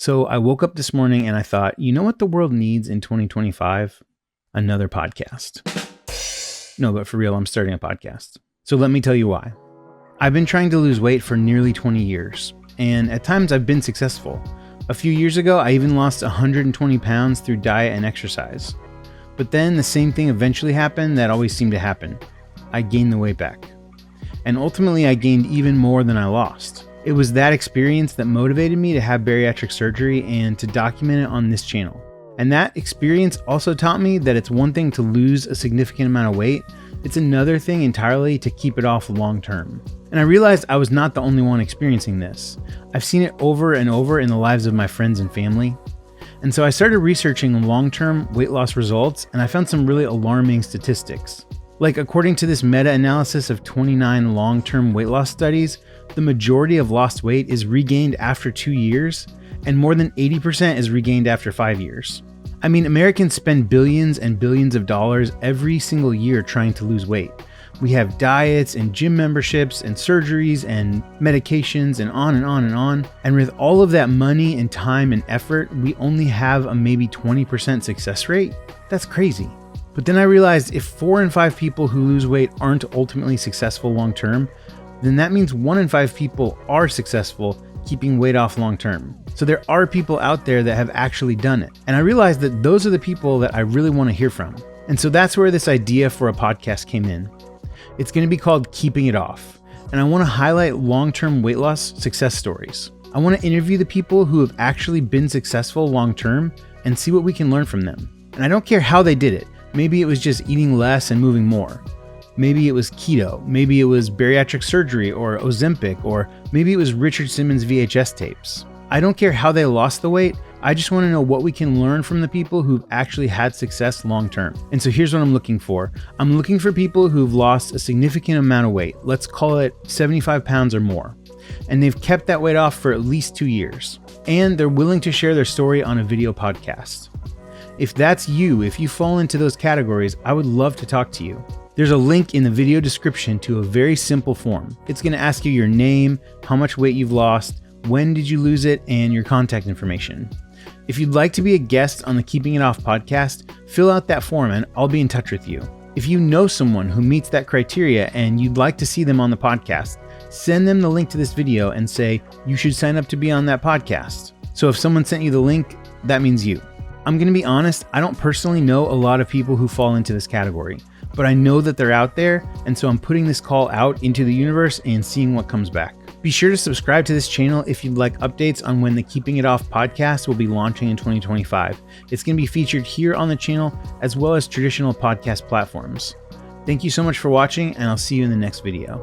So I woke up this morning and I thought, you know what the world needs in 2025? Another podcast. No, but for real, I'm starting a podcast. So let me tell you why. I've been trying to lose weight for nearly 20 years, and at times I've been successful. A few years ago, I even lost 120 pounds through diet and exercise. But then the same thing eventually happened that always seemed to happen. I gained the weight back. And ultimately, I gained even more than I lost. It was that experience that motivated me to have bariatric surgery and to document it on this channel. And that experience also taught me that it's one thing to lose a significant amount of weight, it's another thing entirely to keep it off long term. And I realized I was not the only one experiencing this. I've seen it over and over in the lives of my friends and family. And so I started researching long-term weight loss results, and I found some really alarming statistics. Like, according to this meta-analysis of 29 long-term weight loss studies, the majority of lost weight is regained after 2 years, and more than 80% is regained after 5 years. I mean, Americans spend billions and billions of dollars every single year trying to lose weight. We have diets and gym memberships and surgeries and medications and on and on and on. And with all of that money and time and effort, we only have a maybe 20% success rate? That's crazy. But then I realized if 4 in 5 people who lose weight aren't ultimately successful long term, then that means 1 in 5 people are successful keeping weight off long term. So there are people out there that have actually done it. And I realized that those are the people that I really want to hear from. And so that's where this idea for a podcast came in. It's going to be called Keeping It Off. And I want to highlight long-term weight loss success stories. I want to interview the people who have actually been successful long term and see what we can learn from them. And I don't care how they did it. Maybe it was just eating less and moving more. Maybe it was keto, maybe it was bariatric surgery or Ozempic, or maybe it was Richard Simmons VHS tapes. I don't care how they lost the weight, I just want to know what we can learn from the people who've actually had success long term. And so here's what I'm looking for. I'm looking for people who've lost a significant amount of weight, let's call it 75 pounds or more, and they've kept that weight off for at least 2 years, and they're willing to share their story on a video podcast. If that's you, if you fall into those categories, I would love to talk to you. There's a link in the video description to a very simple form. It's going to ask you your name, how much weight you've lost, when did you lose it, and your contact information. If you'd like to be a guest on the Keeping It Off podcast, fill out that form and I'll be in touch with you. If you know someone who meets that criteria and you'd like to see them on the podcast, send them the link to this video and say, you should sign up to be on that podcast. So if someone sent you the link, that means you. I'm going to be honest, I don't personally know a lot of people who fall into this category, but I know that they're out there, and so I'm putting this call out into the universe and seeing what comes back. Be sure to subscribe to this channel if you'd like updates on when the Keeping It Off podcast will be launching in 2025. It's going to be featured here on the channel as well as traditional podcast platforms. Thank you so much for watching, and I'll see you in the next video.